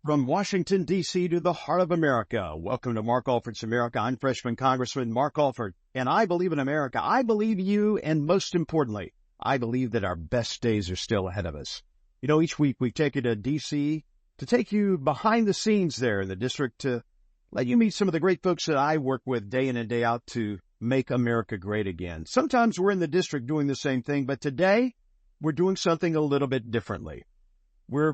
From Washington, D.C. to the heart of America, welcome to Mark Alford's America. I'm Freshman Congressman Mark Alford, and I believe in America. I believe you, and most importantly, I believe that our best days are still ahead of us. You know, each week we take you to D.C. to take you behind the scenes there in the district to let you meet some of the great folks that I work with day in and day out to make America great again. Sometimes we're in the district doing the same thing, but today we're doing something a little bit differently. We're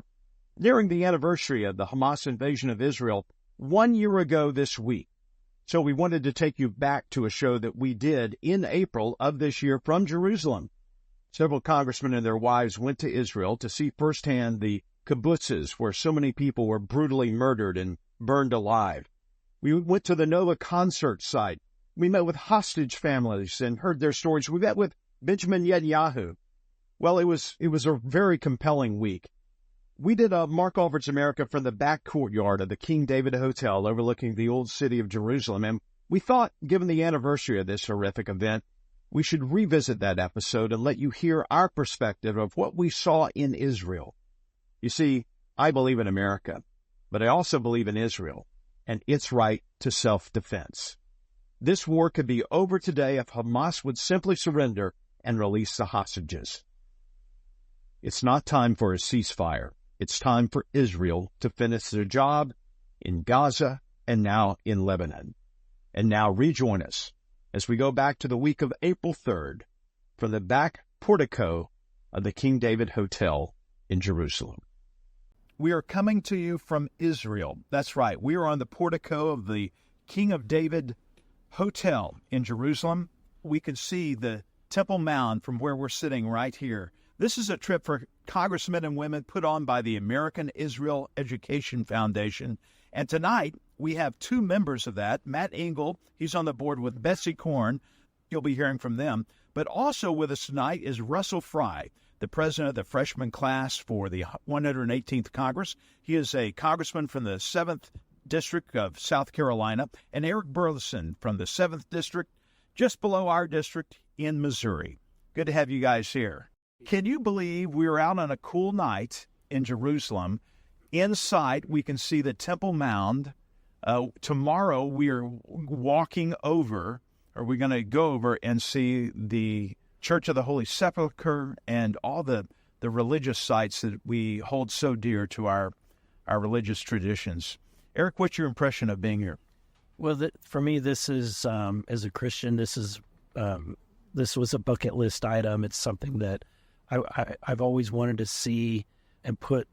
nearing the anniversary of the Hamas invasion of Israel 1 year ago this week. So we wanted to take you back to a show that we did in April of this year from Jerusalem. Several congressmen and their wives went to Israel to see firsthand the kibbutzes where so many people were brutally murdered and burned alive. We went to the Nova concert site. We met with hostage families and heard their stories. We met with Benjamin Netanyahu. Well, it was a very compelling week. We did a Mark Alford's America from the back courtyard of the King David Hotel overlooking the old city of Jerusalem, and we thought, given the anniversary of this horrific event, we should revisit that episode and let you hear our perspective of what we saw in Israel. You see, I believe in America, but I also believe in Israel and its right to self-defense. This war could be over today if Hamas would simply surrender and release the hostages. It's not time for a ceasefire. It's time for Israel to finish their job in Gaza and now in Lebanon. And now rejoin us as we go back to the week of April 3rd from the back portico of the King David Hotel in Jerusalem. We are coming to you from Israel. That's right. We are on the portico of the King of David Hotel in Jerusalem. We can see the Temple Mount from where we're sitting right here. This is a trip for congressmen and women put on by the American Israel Education Foundation. And tonight, we have two members of that. Matt Engel, he's on the board with Betsy Korn. You'll be hearing from them. But also with us tonight is Russell Fry, the president of the freshman class for the 118th Congress. He is a congressman from the 7th District of South Carolina, and Eric Burlison from the 7th District, just below our district in Missouri. Good to have you guys here. Can you believe we were out on a cool night in Jerusalem? Inside, we can see the Temple Mount. Tomorrow, we are walking over, or we're going to go over and see the Church of the Holy Sepulchre and all the religious sites that we hold so dear to our religious traditions. Eric, what's your impression of being here? Well, for me, this is, as a Christian, this was a bucket list item. It's something that I've always wanted to see and put,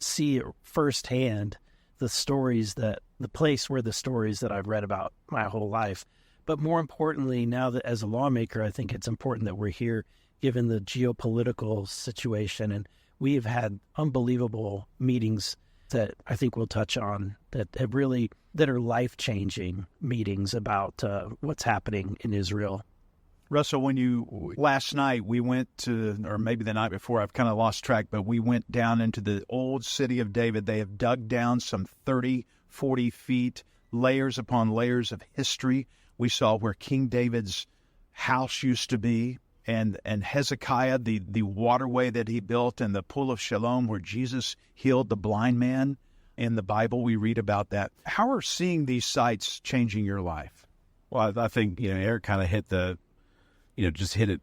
see firsthand the place where the stories that I've read about my whole life. But more importantly, now that as a lawmaker, I think it's important that we're here given the geopolitical situation. And we have had unbelievable meetings that I think we'll touch on that are life-changing meetings about what's happening in Israel. Russell, last night we went to, or maybe the night before, I've kind of lost track, but we went down into the old city of David. They have dug down some 30, 40 feet, layers upon layers of history. We saw where King David's house used to be, and Hezekiah, the waterway that he built, and the pool of Shalom where Jesus healed the blind man. In the Bible, we read about that. How are seeing these sites changing your life? Well, I think, Eric kind of hit it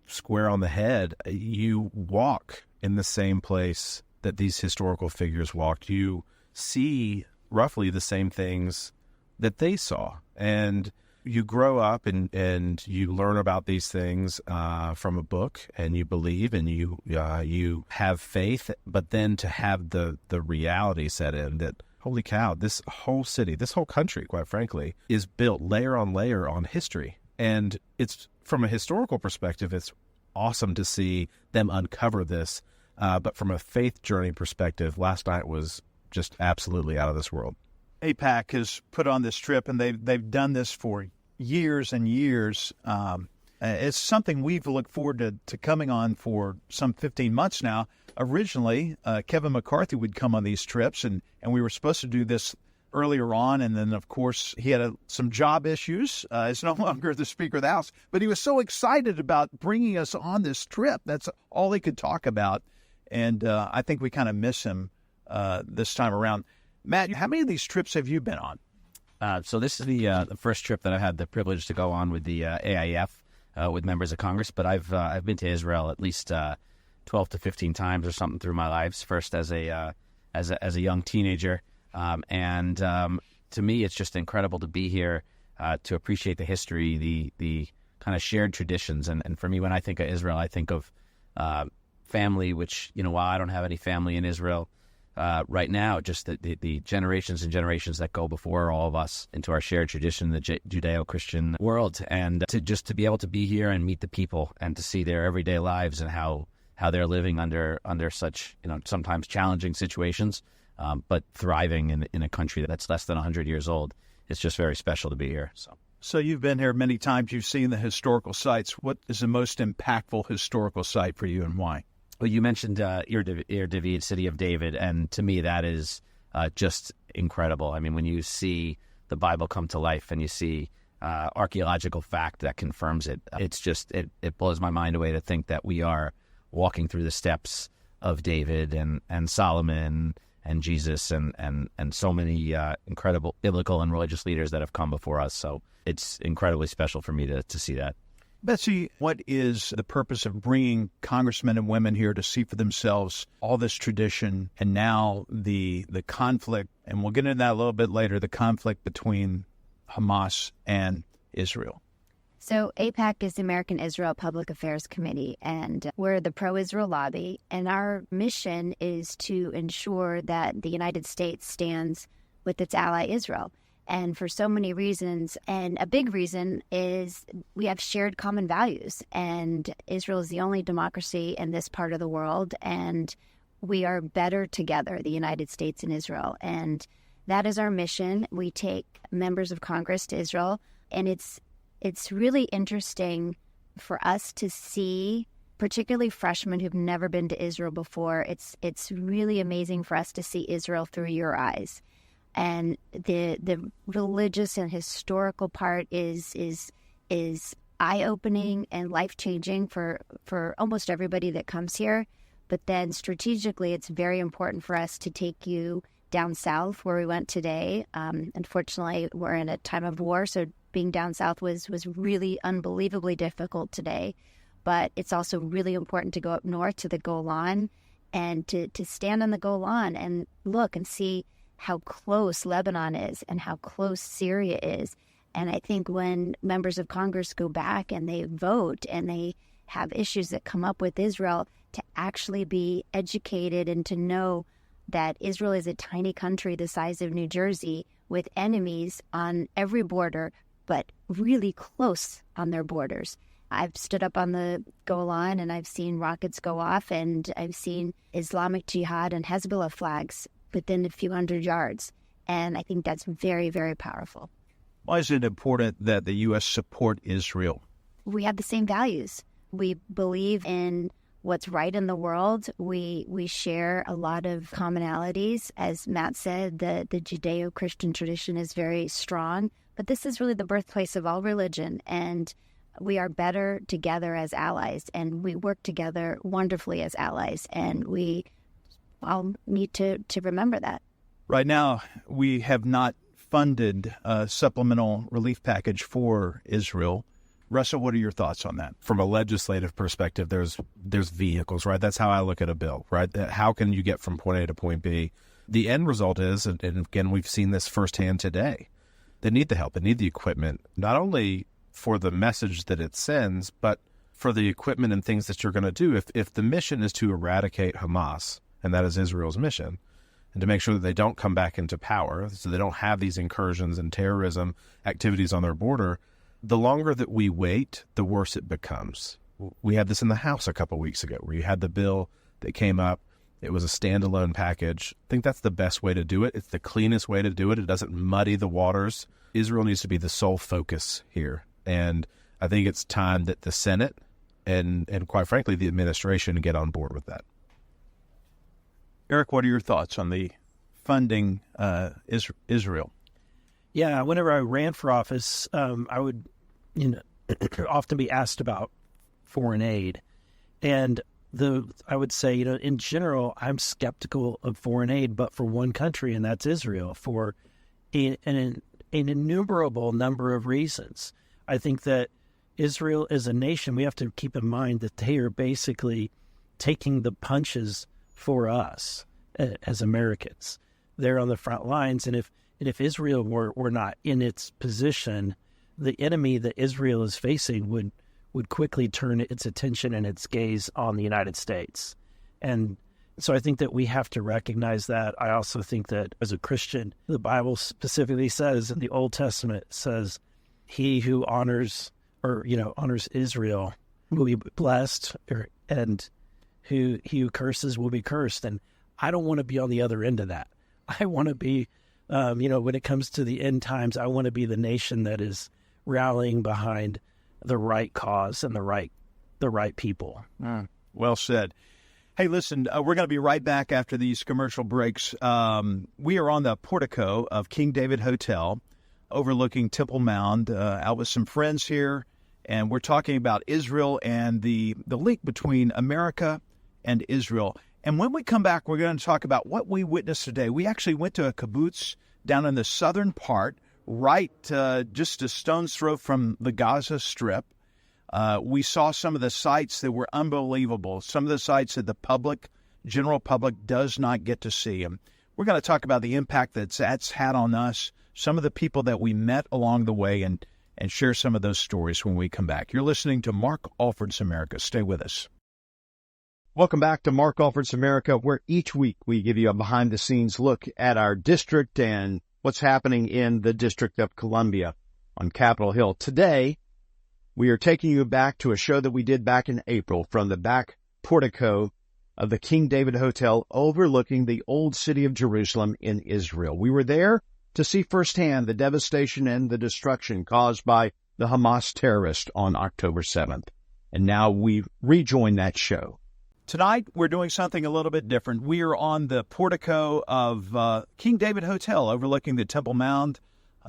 square on the head. You walk in the same place that these historical figures walked. You see roughly the same things that they saw. And you grow up and you learn about these things from a book, and you believe, and you have faith. But then to have the reality set in that, holy cow, this whole city, this whole country, quite frankly, is built layer on layer on history. And it's, from a historical perspective, it's awesome to see them uncover this. But from a faith journey perspective, last night was just absolutely out of this world. AIPAC has put on this trip, and they've done this for years and years. It's something we've looked forward to coming on for some 15 months now. Originally, Kevin McCarthy would come on these trips, and we were supposed to do this earlier on, and then, of course, he had some job issues. He's no longer the Speaker of the House, but he was so excited about bringing us on this trip. That's all he could talk about, and I think we kind of miss him this time around. Matt, how many of these trips have you been on? So this is the first trip that I've had the privilege to go on with the AIF with members of Congress. But I've been to Israel at least 12 to 15 times or something through my lives. First as a young teenager, and to me, it's just incredible to be here to appreciate the history, the kind of shared traditions. And for me, when I think of Israel, I think of family, which, while I don't have any family in Israel right now, just the generations and generations that go before all of us into our shared tradition, the Judeo-Christian world, and to be able to be here and meet the people and to see their everyday lives and how they're living under such, sometimes challenging situations, but thriving in a country that's less than 100 years old. It's just very special to be here. So you've been here many times. You've seen the historical sites. What is the most impactful historical site for you, and why? Well, you mentioned Ir David, City of David, and to me that is just incredible. I mean, when you see the Bible come to life and you see archaeological fact that confirms it, it's just, it blows my mind away to think that we are walking through the steps of David and Solomon and Jesus and so many incredible biblical and religious leaders that have come before us. So it's incredibly special for me to see that. Betsy, what is the purpose of bringing congressmen and women here to see for themselves all this tradition and now the conflict, and we'll get into that a little bit later, the conflict between Hamas and Israel? So AIPAC is the American Israel Public Affairs Committee, and we're the pro-Israel lobby, and our mission is to ensure that the United States stands with its ally Israel. And for so many reasons, and a big reason is we have shared common values, and Israel is the only democracy in this part of the world, and we are better together, the United States and Israel. And that is our mission. We take members of Congress to Israel, and it's really interesting for us to see, particularly freshmen who've never been to Israel before. It's really amazing for us to see Israel through your eyes. And the religious and historical part is eye-opening and life-changing for almost everybody that comes here. But then strategically, it's very important for us to take you down south where we went today. Unfortunately, we're in a time of war, so being down south was really unbelievably difficult today. But it's also really important to go up north to the Golan and to stand on the Golan and look and see how close Lebanon is and how close Syria is. And I think when members of Congress go back and they vote and they have issues that come up with Israel, to actually be educated and to know that Israel is a tiny country the size of New Jersey with enemies on every border, but really close on their borders. I've stood up on the Golan and I've seen rockets go off, and I've seen Islamic Jihad and Hezbollah flags within a few hundred yards. And I think that's very, very powerful. Why is it important that the U.S. support Israel? We have the same values. We believe in what's right in the world. We share a lot of commonalities. As Matt said, the Judeo-Christian tradition is very strong, but this is really the birthplace of all religion, and we are better together as allies, and we work together wonderfully as allies, and we all need to remember that. Right now, we have not funded a supplemental relief package for Israel. Russell, what are your thoughts on that? From a legislative perspective, there's vehicles, right? That's how I look at a bill, right? How can you get from point A to point B? The end result is, and again, we've seen this firsthand today, they need the help, they need the equipment, not only for the message that it sends, but for the equipment and things that you're going to do. If the mission is to eradicate Hamas, and that is Israel's mission, and to make sure that they don't come back into power, so they don't have these incursions and terrorism activities on their border, the longer that we wait, the worse it becomes. We had this in the House a couple weeks ago, where you had the bill that came up. It was a standalone package. I think that's the best way to do it. It's the cleanest way to do it. It doesn't muddy the waters. Israel needs to be the sole focus here. And I think it's time that the Senate and quite frankly, the administration get on board with that. Eric, what are your thoughts on the funding Israel? Yeah, whenever I ran for office, I would, often be asked about foreign aid, and I would say, in general, I'm skeptical of foreign aid, but for one country, and that's Israel, for an innumerable number of reasons. I think that Israel as a nation, we have to keep in mind that they are basically taking the punches for us as Americans. They're on the front lines, and if Israel were not in its position, the enemy that Israel is facing would quickly turn its attention and its gaze on the United States. And so I think that we have to recognize that. I also think that as a Christian, the Bible specifically says in the Old Testament, says, he who honors Israel will be blessed, and he who curses will be cursed. And I don't want to be on the other end of that. I want to be, when it comes to the end times, I want to be the nation that is rallying behind the right cause and the right people. Well said. Hey, listen, we're going to be right back after these commercial breaks. We are on the portico of King David Hotel, overlooking Temple Mount, out with some friends here, and we're talking about Israel and the link between America and Israel. And when we come back, we're going to talk about what we witnessed today. We actually went to a kibbutz down in the southern part, right just a stone's throw from the Gaza Strip. We saw some of the sights that were unbelievable, some of the sights that the general public does not get to see. And we're going to talk about the impact that's had on us, some of the people that we met along the way, and share some of those stories when we come back. You're listening to Mark Alford's America. Stay with us. Welcome back to Mark Alford's America, where each week we give you a behind-the-scenes look at our district and what's happening in the District of Columbia on Capitol Hill. Today, we are taking you back to a show that we did back in April from the back portico of the King David Hotel overlooking the old city of Jerusalem in Israel. We were there to see firsthand the devastation and the destruction caused by the Hamas terrorists on October 7th. And now we've rejoined that show. Tonight, we're doing something a little bit different. We are on the portico of King David Hotel overlooking the Temple Mount,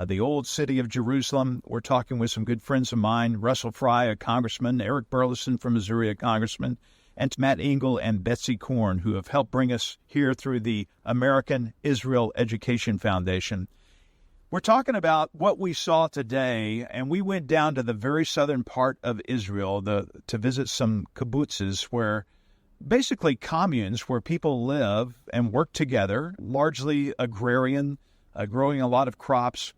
the old city of Jerusalem. We're talking with some good friends of mine, Russell Fry, a congressman, Eric Burlison from Missouri, a congressman, and Matt Engel and Betsy Korn, who have helped bring us here through the American Israel Education Foundation. We're talking about what we saw today, and we went down to the very southern part of Israel to visit some kibbutzes, where basically communes where people live and work together, largely agrarian, growing a lot of crops.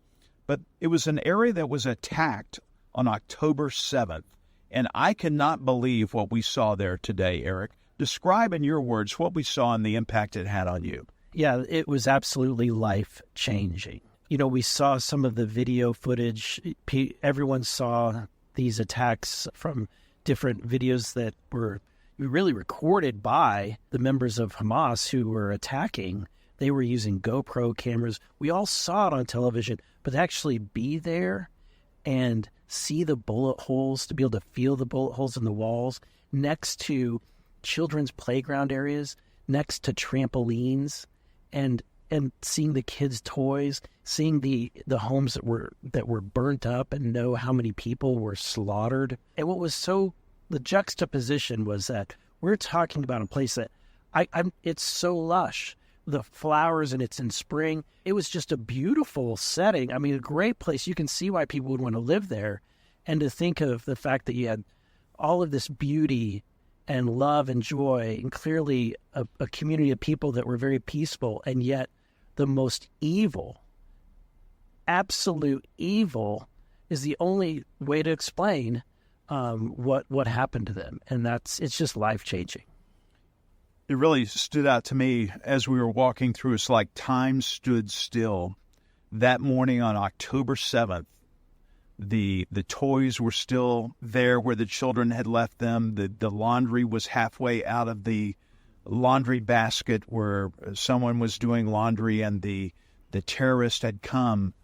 But it was an area that was attacked on October 7th. And I cannot believe what we saw there today, Eric. Describe in your words what we saw and the impact it had on you. Yeah, it was absolutely life-changing. We saw some of the video footage. Everyone saw these attacks from different videos that were really recorded by the members of Hamas who were attacking. They were using GoPro cameras. We all saw it on television, but to actually be there and see the bullet holes, to be able to feel the bullet holes in the walls, next to children's playground areas, next to trampolines, and seeing the kids' toys, seeing the homes that were burnt up, and know how many people were slaughtered. And what was the juxtaposition was that we're talking about a place that it's so lush. The flowers, and it's in spring. It was just a beautiful setting. I mean, a great place. You can see why people would want to live there. And to think of the fact that you had all of this beauty and love and joy, and clearly a community of people that were very peaceful, and yet the most evil, absolute evil, is the only way to explain what happened to them. And it's just life-changing. It really stood out to me as we were walking through. It's like time stood still. That morning on October 7th, the toys were still there where the children had left them. The laundry was halfway out of the laundry basket where someone was doing laundry, and the terrorists had come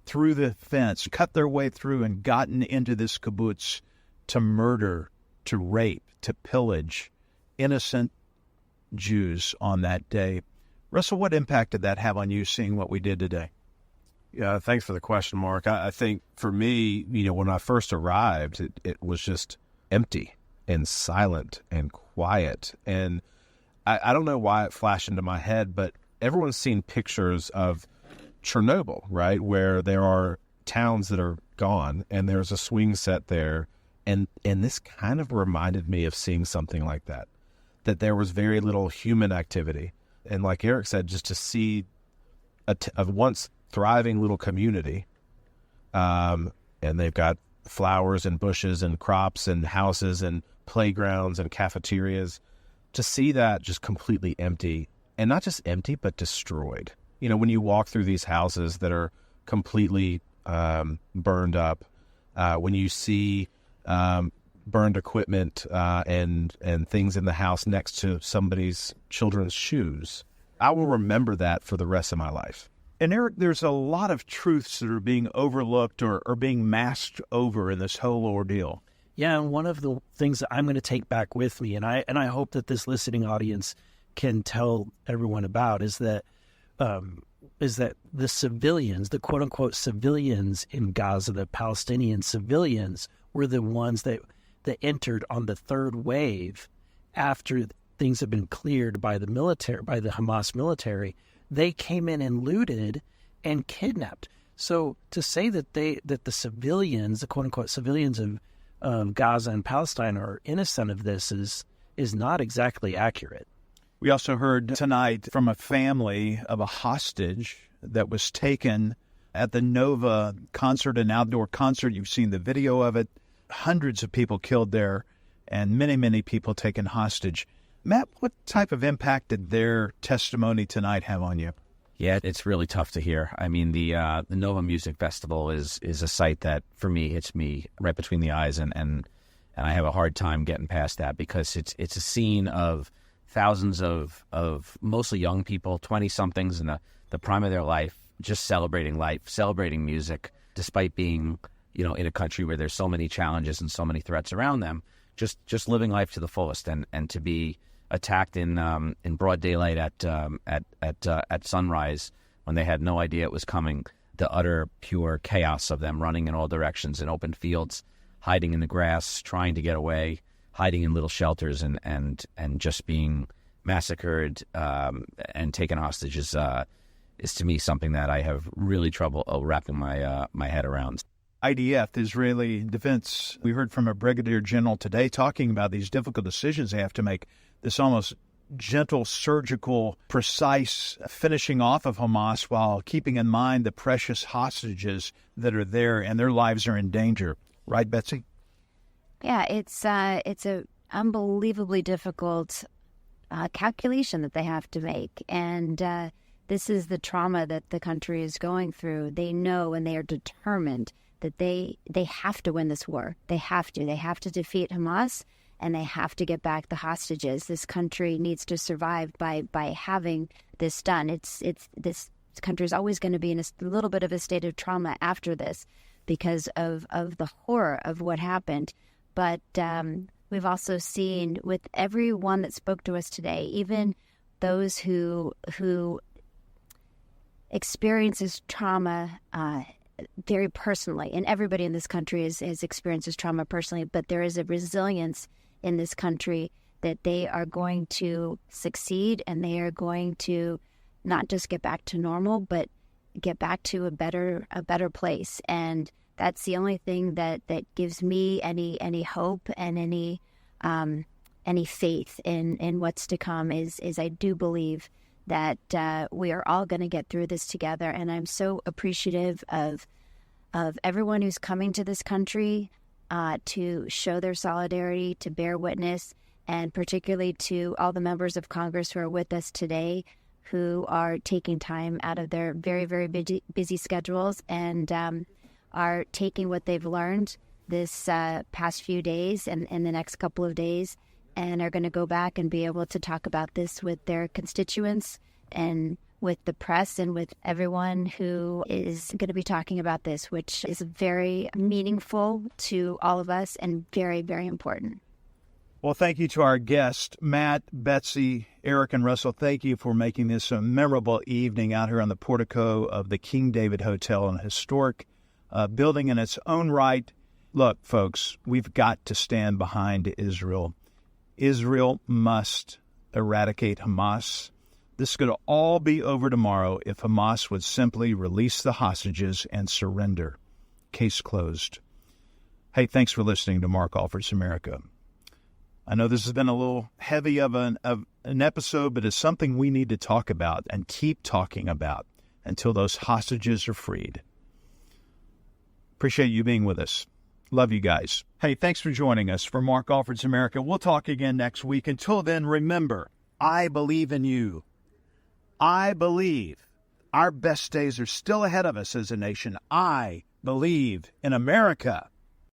through the fence, cut their way through, and gotten into this kibbutz to murder, to rape, to pillage innocent Jews on that day. Russell, what impact did that have on you, seeing what we did today? Yeah, thanks for the question, Mark. I think for me, when I first arrived, it was just empty. and silent and quiet. And I don't know why it flashed into my head, but everyone's seen pictures of Chernobyl, right, where there are towns that are gone and there's a swing set there. And this kind of reminded me of seeing something like that there was very little human activity. And like Eric said, just to see a once thriving little community, and they've got flowers and bushes and crops and houses and playgrounds and cafeterias, to see that just completely empty, and not just empty, but destroyed. You know, when you walk through these houses that are completely burned up, when you see burned equipment and things in the house next to somebody's children's shoes, I will remember that for the rest of my life. And Eric, there's a lot of truths that are being overlooked or being masked over in this whole ordeal. Yeah, and one of the things that I'm going to take back with me, and I hope that this listening audience can tell everyone about, is that the civilians, the quote unquote civilians in Gaza, the Palestinian civilians, were the ones that entered on the third wave after things have been cleared by the military, by the Hamas military. They came in and looted and kidnapped. So to say that the civilians, the quote unquote civilians of Gaza and Palestine, are innocent of this is not exactly accurate. We also heard tonight from a family of a hostage that was taken at the Nova concert, an outdoor concert. You've seen the video of it. Hundreds of people killed there and many, many people taken hostage. Matt, what type of impact did their testimony tonight have on you? Yeah, it's really tough to hear. I mean, the Nova Music Festival is a sight that, for me, hits me right between the eyes, and I have a hard time getting past that, because it's a scene of thousands of mostly young people, 20-somethings in the prime of their life, just celebrating life, celebrating music, despite being, in a country where there's so many challenges and so many threats around them, just living life to the fullest, and to be attacked in broad daylight at sunrise when they had no idea it was coming. The utter pure chaos of them running in all directions in open fields, hiding in the grass, trying to get away, hiding in little shelters, and just being massacred and taken hostage is to me something that I have really trouble wrapping my head around. IDF, the Israeli Defense, we heard from a brigadier general today talking about these difficult decisions they have to make, this almost gentle, surgical, precise finishing off of Hamas while keeping in mind the precious hostages that are there and their lives are in danger. Right, Betsy? Yeah, it's a unbelievably difficult calculation that they have to make. And this is the trauma that the country is going through. They know and they are determined that they have to win this war. They have to defeat Hamas, and they have to get back the hostages. This country needs to survive by having this done. This country is always going to be in a little bit of a state of trauma after this because of the horror of what happened. But we've also seen with everyone that spoke to us today, even those who experiences trauma very personally, and everybody in this country has experienced this trauma personally, but there is a resilience in this country that they are going to succeed, and they are going to not just get back to normal, but get back to a better place. And that's the only thing that gives me any hope and any faith in what's to come is I do believe that we are all going to get through this together. And I'm so appreciative of everyone who's coming to this country to show their solidarity, to bear witness, and particularly to all the members of Congress who are with us today, who are taking time out of their very, very busy schedules and are taking what they've learned this past few days and in the next couple of days, and are going to go back and be able to talk about this with their constituents and with the press and with everyone who is going to be talking about this, which is very meaningful to all of us and very, very important. Well, thank you to our guests, Matt, Betsy, Eric, and Russell. Thank you for making this a memorable evening out here on the portico of the King David Hotel, an historic building in its own right. Look, folks, we've got to stand behind Israel. Israel must eradicate Hamas. This could all be over tomorrow if Hamas would simply release the hostages and surrender. Case closed. Hey, thanks for listening to Mark Alford's America. I know this has been a little heavy of an episode, but it's something we need to talk about and keep talking about until those hostages are freed. Appreciate you being with us. Love you guys. Hey, thanks for joining us for Mark Alford's America. We'll talk again next week. Until then, remember, I believe in you. I believe our best days are still ahead of us as a nation. I believe in America.